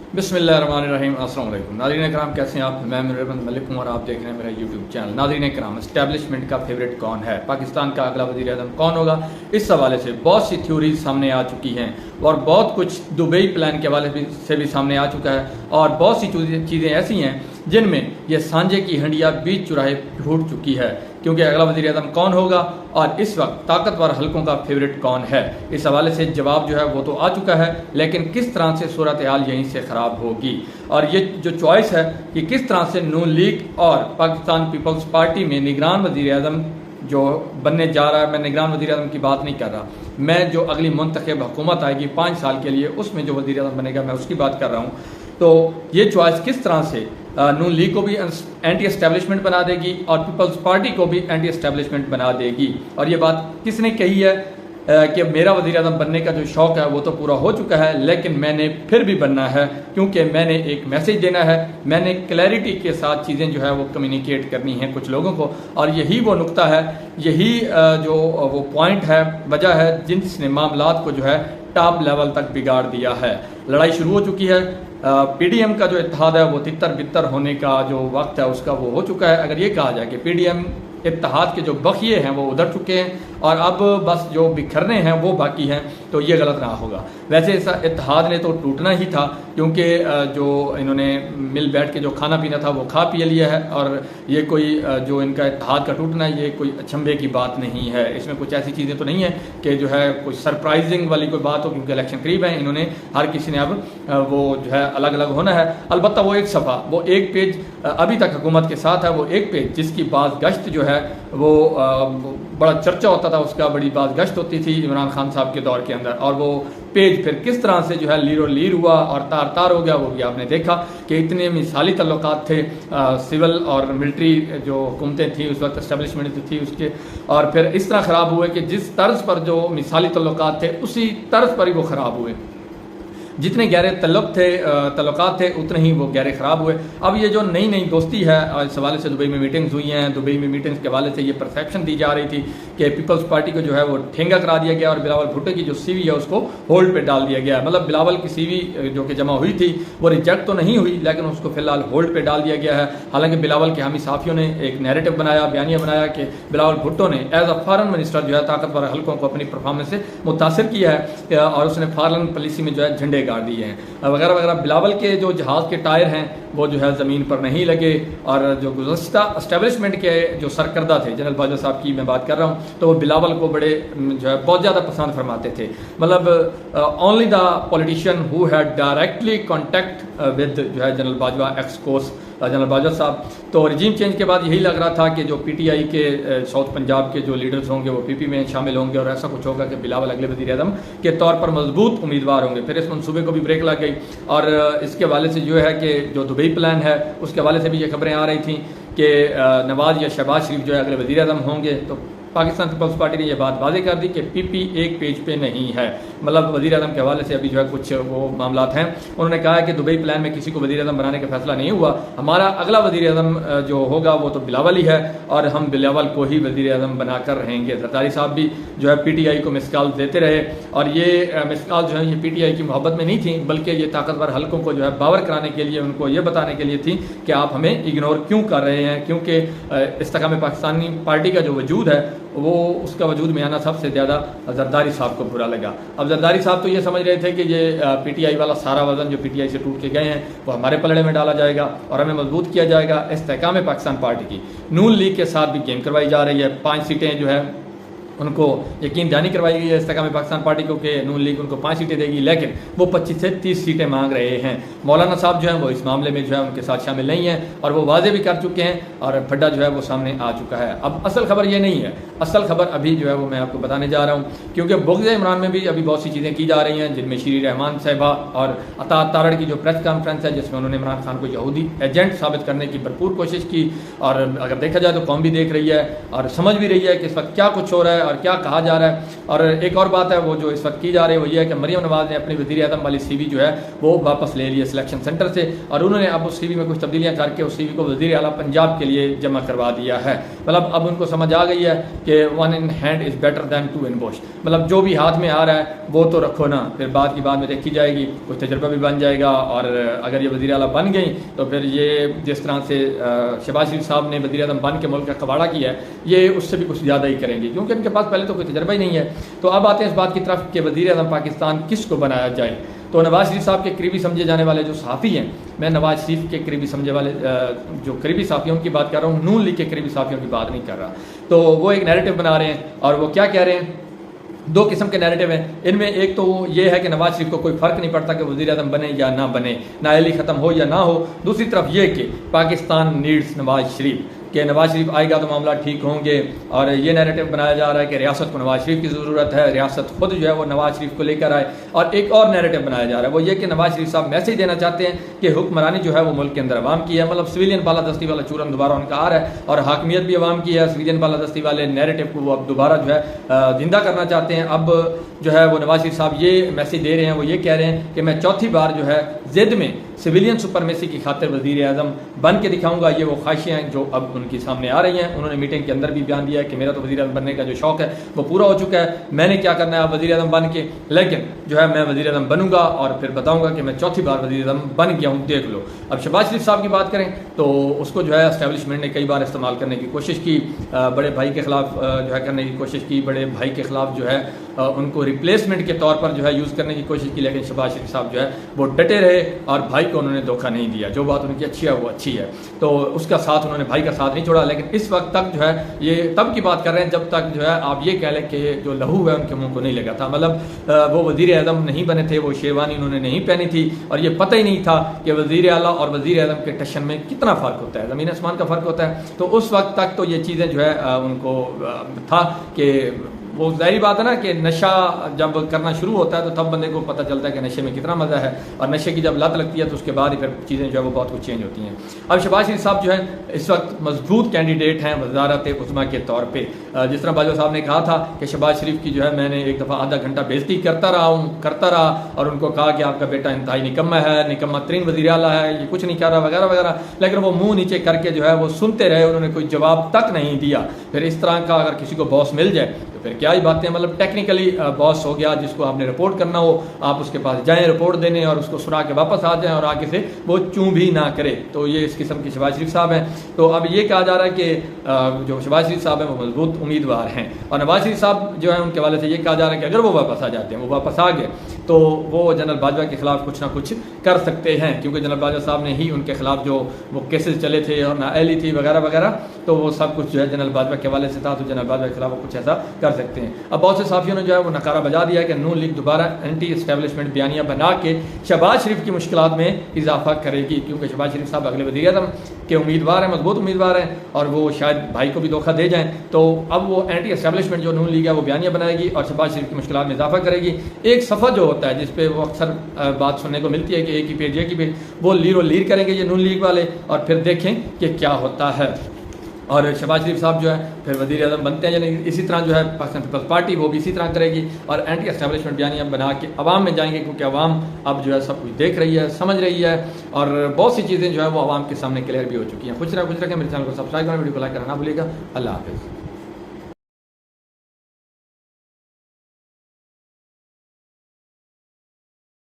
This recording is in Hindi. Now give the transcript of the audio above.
बिस्मिल्लाहिर्रहमानिर्रहीम। अस्सलाम वालेकुम नाज़रीन कराम, कैसे हैं आप? मैं मुनव्वर मलिक हूँ और आप देख रहे हैं मेरा यूट्यूब चैनल। नाज़रीन कराम, एस्टैब्लिशमेंट का फेवरेट कौन है, पाकिस्तान का अगला वज़ीर आज़म कौन होगा, इस हवाले से बहुत सी थ्योरीज सामने आ चुकी हैं और बहुत कुछ दुबई प्लान के हवाले से भी सामने आ चुका है और बहुत सी चीज़ें ऐसी हैं जिनमें यह सांझे की हंडिया बीच चुराहे फूट चुकी है, क्योंकि अगला वज़ीर आज़म कौन होगा और इस वक्त ताकतवर हलकों का फेवरेट कौन है, इस हवाले से जवाब जो है वो तो आ चुका है, लेकिन किस तरह से सूरत हाल यहीं से ख़राब होगी और ये जो चॉइस है कि किस तरह से नून लीग और पाकिस्तान पीपल्स पार्टी में निगरान वज़ीर आज़म जो बनने जा रहा है, मैं निगरान वज़ीर आज़म की बात नहीं कर रहा, मैं जो अगली मुंतखब हुकूमत आएगी 5 साल के लिए उसमें जो वज़ीर आज़म बनेगा मैं उसकी बात कर रहा हूँ। तो ये चॉइस किस तरह से नून लीग को भी एंटी एस्टेब्लिशमेंट बना देगी और पीपल्स पार्टी को भी एंटी एस्टेब्लिशमेंट बना देगी। और ये बात किसने कही है कि मेरा वज़ीर आज़म बनने का जो शौक़ है वो तो पूरा हो चुका है, लेकिन मैंने फिर भी बनना है क्योंकि मैंने एक मैसेज देना है, मैंने क्लैरिटी के साथ चीज़ें जो है वो कम्युनिकेट करनी है कुछ लोगों को। और यही वो नुक्ता है, यही जो वो पॉइंट है, वजह है जिसने मामलात को जो है टॉप लेवल तक बिगाड़ दिया है। लड़ाई शुरू हो चुकी है, पीडीएम का जो इत्तेहाद है वो तितर बितर होने का जो वक्त है उसका वो हो चुका है। अगर ये कहा जाए कि पीडीएम इत्तेहाद के जो बखिए हैं वो उधर चुके हैं और अब बस जो बिखरने हैं वो बाकी हैं, तो ये गलत ना होगा। वैसे इस इत्तेहाद ने तो टूटना ही था क्योंकि जो इन्होंने मिल बैठ के जो खाना पीना था वो खा पी लिया है और ये कोई जो इनका इत्तेहाद का टूटना है ये कोई अचंभे की बात नहीं है। इसमें कुछ ऐसी चीज़ें तो नहीं है कि जो है कुछ सरप्राइजिंग वाली कोई बात हो, क्योंकि इलेक्शन करीब है, इन्होंने हर किसी ने अब वो जो है अलग अलग होना है। अलबत्ता वो एक सफ़ा, वो एक पेज अभी तक हुकूमत के साथ है, वो एक पेज जिसकी बात गश्त जो है वो बड़ा चर्चा होता था, उसका बड़ी बात गश्त होती थी इमरान खान साहब के दौर के अंदर, और वो पेज फिर किस तरह से जो है लीरो लीर हुआ और तार तार हो गया वो भी आपने देखा कि इतने मिसाली तल्लुकात थे सिविल और मिलिट्री जो हुकूमतें थी उस वक्त, एस्टेब्लिशमेंट थी उसके, और फिर इस तरह ख़राब हुए कि जिस तर्ज पर जो मिसाली तल्लुकात थे उसी तर्ज पर ही वो ख़राब हुए। जितने गहरे तल्लुकात थे उतने ही वो गहरे ख़राब हुए। अब ये जो नई नई दोस्ती है, इस हवाले से दुबई में मीटिंग्स हुई हैं, दुबई में मीटिंग्स के हवाले से ये परसेप्शन दी जा रही थी कि पीपल्स पार्टी को जो है वो ठेंगा करा दिया गया और बिलावल भुट्टो की जो सीवी है उसको होल्ड पे डाल दिया गया। मतलब बिलावल की सीवी जो कि जमा हुई थी वो रिजेक्ट तो नहीं हुई, लेकिन उसको फिलहाल होल्ड पे डाल दिया गया है। हालांकि बिलावल के हामी साफियों ने एक नैरेटिव बनाया, बयानिया बनाया कि बिलावल भुट्टो ने एज अ फॉरेन मिनिस्टर जो है ताकतवर हल्कों को अपनी परफॉर्मेंस से मुतासर किया है और उसने फॉरेन पॉलिसी में जो है झंडे गाड़ दिए हैं वगैरह वगैरह। बिलावल के जो जहाज़ के टायर हैं वो जो है ज़मीन पर नहीं लगे और जो गुज़श्ता एस्टेब्लिशमेंट के जो सरकर्दा थे, जनरल बाजवा साहब की मैं बात कर रहा हूँ, तो वो बिलावल को बड़े जो है बहुत ज़्यादा पसंद फरमाते थे। मतलब only the politician who had directly contact with जो है general Bajwa x course general Bajwa साहब। तो रजीम चेंज के बाद यही लग रहा था कि जो पीटीआई के साउथ पंजाब के जो लीडर्स होंगे वो पीपी में शामिल होंगे और ऐसा कुछ होगा कि बिलावल अगले वज़ीर आज़म के तौर पर मजबूत उम्मीदवार होंगे। फिर इस मनसूबे को भी ब्रेक लग गई और इसके हवाले से जो है कि जो दुबई प्लान है उसके हवाले से भी ये खबरें आ रही थी कि नवाज या शहबाज शरीफ जो है अगले वज़ीर आज़म होंगे। तो पाकिस्तान पीपल्स पार्टी ने यह बात वाज़ेह कर दी कि पीपी एक पेज पे नहीं है। मतलब वज़ीर आज़म के हवाले से अभी जो है कुछ वो मामलात हैं। उन्होंने कहा है कि दुबई प्लान में किसी को वज़ीर आज़म बनाने का फैसला नहीं हुआ, हमारा अगला वज़ीर आज़म जो होगा वो तो बिलावल ही है और हम बिलावल को ही वज़ीर आज़म बनाकर रहेंगे। जरदारी साहब भी जो है पीटीआई को मिस कॉल देते रहे और ये मिस कॉल जो है ये पीटीआई की मोहब्बत में नहीं थी, बल्कि ये ताकतवर हल्कों को जो है बावर कराने के लिए, उनको ये बताने के लिए थी कि आप हमें इग्नोर क्यों कर रहे हैं, क्योंकि इस्तेकाम पाकिस्तानी पार्टी का जो वजूद है वो उसका वजूद में आना सबसे ज़्यादा जरदारी साहब को बुरा लगा। अब जरदारी साहब तो ये समझ रहे थे कि ये पीटीआई वाला सारा वजन जो पीटीआई से टूट के गए हैं वो हमारे पलड़े में डाला जाएगा और हमें मजबूत किया जाएगा। इस्तेकाम पाकिस्तान पार्टी की नून लीग के साथ भी गेम करवाई जा रही है। 5 सीटें जो है उनको यकीन दहानी करवाई गई है इस्तेकाम पाकिस्तान पार्टी को कि नून लीग उनको 5 सीटें देगी, लेकिन वो 25 से 30 सीटें मांग रहे हैं। मौलाना साहब जो हैं वो इस मामले में जो है उनके साथ शामिल नहीं हैं और वो वाजे भी कर चुके हैं और फड्डा जो है वो सामने आ चुका है। अब असल खबर ये नहीं है, असल खबर अभी जो है वो मैं आपको बताने जा रहा हूँ, क्योंकि बुग़्ज़ इमरान में भी अभी बहुत सी चीज़ें की जा रही हैं, जिनमें शीरी रहमान साहिबा और अता तारड़ की जो प्रेस कॉन्फ्रेंस है जिसमें उन्होंने इमरान खान को यहूदी एजेंट साबित करने की भरपूर कोशिश की। और अगर देखा जाए तो कौम भी देख रही है और समझ भी रही है कि इस वक्त क्या कुछ हो रहा है और क्या कहा जा रहा है। और एक और बात है वो जो इस वक्त की जा रही है वो ये है कि मरियम नवाज़ ने अपनी वज़ीर आज़म वाली CV जो है वो वापस ले ली है सिलेक्शन सेंटर से, और उन्होंने अब उस CV में कुछ तब्दीलियाँ करके उस CV को वज़ीर आला पंजाब के लिए जमा करवा दिया है। मतलब अब उनको समझ आ गई है कि 1 in hand is better than 2 in bush, मतलब जो भी हाथ में आ रहा है वो तो रखो ना, फिर बाद की बात में देखी जाएगी, कुछ तजर्बा भी बन जाएगा। और अगर ये वज़ीर आला बन गई तो फिर ये जिस तरह से शहबाज शरीफ साहब ने वज़ीर आज़म बन के मुल्क का कबाड़ा किया है, ये उससे भी कुछ ज़्यादा ही करेंगे, क्योंकि इनके पास पहले तो कोई तजर्बा ही नहीं है। तो अब आते हैं इस बात की तरफ कि वज़ीर आज़म पाकिस्तान किसको बनाया जाए। तो नवाज़ शरीफ साहब के करीबी समझे जाने वाले जो साफ़ी हैं, मैं नवाज़ शरीफ के करीबी समझे वाले जो करीबी साफ़ियों की बात कर रहा हूँ, नून लीग के करीबी साफ़ियों की बात नहीं कर रहा। तो वो एक नैरेटिव बना रहे हैं, और वो क्या कह रहे हैं, 2 किस्म के नैरेटिव हैं। इनमें एक तो ये है कि नवाज़ शरीफ को कोई फ़र्क नहीं पड़ता कि वज़ीर आज़म बने या ना बने, नाअहली ख़त्म हो या ना हो। दूसरी तरफ ये कि पाकिस्तान नीड्स नवाज़ शरीफ, कि नवाज़ शरीफ आएगा तो मामला ठीक होंगे, और ये नैरेटिव बनाया जा रहा है कि रियासत को नवाज़ शरीफ की ज़रूरत है, रियासत खुद जो है वो नवाज़ शरीफ को लेकर आए। और एक और नैरेटिव बनाया जा रहा है वो ये कि नवाज़ शरीफ साहब मैसेज देना चाहते हैं कि हुक्मरानी जो है वो मुल्क के अंदर अवाम की है, मतलब सिविलियन बालादस्ती वाला चूरन दोबारा उनका आ रहा है, और हाकमियत भी अवाम की है। सिविलियन बालादस्ती वाले नैरेटिव को वो अब दोबारा जो है जिंदा करना चाहते हैं। अब जो है वो नवाज़ शरीफ साहब ये मैसेज दे रहे हैं, वो ये कह रहे हैं कि मैं चौथी बार जो है ज़िद में सिविलियन सुपरमेसी की खातिर वज़ीर आज़म बन के दिखाऊंगा। ये वो ख्वाहिशें हैं जो अब उनके सामने आ रही हैं। उन्होंने मीटिंग के अंदर भी बयान दिया है कि मेरा तो वज़ीर आज़म बनने का जो शौक़ है वो पूरा हो चुका है, मैंने क्या करना है अब वज़ीर आज़म बन के, लेकिन जो है मैं वज़ीर आज़म बनूंगा और फिर बताऊंगा कि मैं चौथी बार वज़ीर आज़म बन गया हूँ, देख लो। अब शहबाज शरीफ साहब की बात करें तो उसको जो है एस्टेब्लिशमेंट ने कई बार इस्तेमाल करने की कोशिश की, बड़े भाई के ख़िलाफ़ जो है करने की कोशिश की, बड़े भाई के ख़िलाफ़ जो है उनको रिप्लेसमेंट के तौर पर जो है यूज़ करने की कोशिश की, लेकिन शहबाज शरीफ साहब जो है वो डटे रहे और भाई को उन्होंने धोखा नहीं दिया। जो बात उनकी अच्छी है वो अच्छी है, तो उसका साथ उन्होंने, भाई का साथ नहीं छोड़ा। लेकिन इस वक्त तक जो है ये तब की बात कर रहे हैं जब तक जो है आप ये कह लें कि जो लहू है उनके मुंह को नहीं लगा था, मतलब वो वज़ीर आज़म नहीं बने थे, वो शेरवानी उन्होंने नहीं पहनी थी, और ये पता ही नहीं था कि वज़ीर आला और वज़ीर आज़म के टशन में कितना फ़र्क होता है, ज़मीन आसमान का फ़र्क होता है। तो उस वक्त तक तो ये चीज़ें जो है उनको था कि वो ज़ाहिरी बात है ना कि नशा जब करना शुरू होता है तो तब बंदे को पता चलता है कि नशे में कितना मज़ा है, और नशे की जब लत लगती है तो उसके बाद ही फिर चीज़ें जो है वो बहुत कुछ चेंज होती हैं। अब शहबाज शरीफ साहब जो है इस वक्त मजबूत कैंडिडेट हैं वज़ारत उज़्मा के तौर पर। जिस तरह बाजवा साहब ने कहा था कि शहबाज शरीफ की जो है मैंने एक दफ़ा आधा घंटा बेइज्जती करता रहा, और उनको कहा कि आपका बेटा इंतहाई निकम्मा है, निकम्मा तरीन वज़ीर आला है, ये कुछ नहीं कर रहा वगैरह वगैरह, लेकिन वो मुँह नीचे करके जो है वो सुनते रहे, उन्होंने कोई जवाब तक नहीं दिया। फिर इस तरह का अगर किसी को बॉस मिल जाए तो फिर क्या ही बातें, मतलब टेक्निकली बॉस हो गया, जिसको आपने रिपोर्ट करना हो आप उसके पास जाएं रिपोर्ट देने, और उसको सुना के वापस आ जाएं और आगे से वो चूं भी ना करे। तो ये इस किस्म के शहबाज शरीफ साहब हैं। तो अब ये कहा जा रहा है कि जो शहबाज शरीफ साहब हैं वो मजबूत उम्मीदवार हैं, और नवाज शरीफ साहब जो है उनके वाले से ये कहा जा रहा है कि अगर वो वापस आ जाते हैं, वो वापस आ गए तो वो जनरल बाजवा के खिलाफ कुछ ना कुछ कर सकते हैं, क्योंकि जनरल बाजवा साहब ने ही उनके खिलाफ जो वो केसेस चले थे और नाअहली थी वगैरह वगैरह, तो वो सब कुछ जो है जनरल बाजवा के हवाले से था, तो जनरल बाजवा के खिलाफ वो कुछ ऐसा कर सकते हैं। अब बहुत से साफियों ने जो है वो नकारा बजा दिया कि नून लीग दोबारा एंटी एस्टेब्लिशमेंट बयानियाँ बना के शहबाज शरीफ की मुश्किलात में इजाफा करेगी, क्योंकि शहबाज शरीफ साहब अगले वज़ीर आज़म के उम्मीदवार हैं, मजबूत उम्मीदवार हैं, और वो शायद भाई को भी धोखा दे जाएँ। तो अब वो एंटी एस्टेब्लिशमेंट जो नून लीग है वो बयानियाँ बनाएगी और शहबाज शरीफ की मुश्किलात में इजाफा करेगी। एक सफ़ा जो होता है जिस पे वो अक्सर बात सुनने को मिलती है कि एक ही पेज वो लीर करेंगे ये नून लीग वाले, और फिर देखें कि क्या होता है। और शहबाज शरीफ साहब जो है फिर वज़ीर आज़म बनते हैं, यानी इसी तरह जो है पाकिस्तान पीपल्स पार्टी वो भी इसी तरह करेगी और एंटी एस्टेब्लिशमेंट बयानियाँ बना के अवाम में जाएंगे, क्योंकि अवाम अब जो है सब कुछ देख रही है, समझ रही है, और बहुत सी चीज़ें जो है वो अवाम के सामने क्लियर भी हो चुकी हैं। खुश रखें मेरे चैनल को सब्सक्राइब करें, वीडियो को लाइक करना ना भूलिएगा। अल्लाह हाफ़िज़।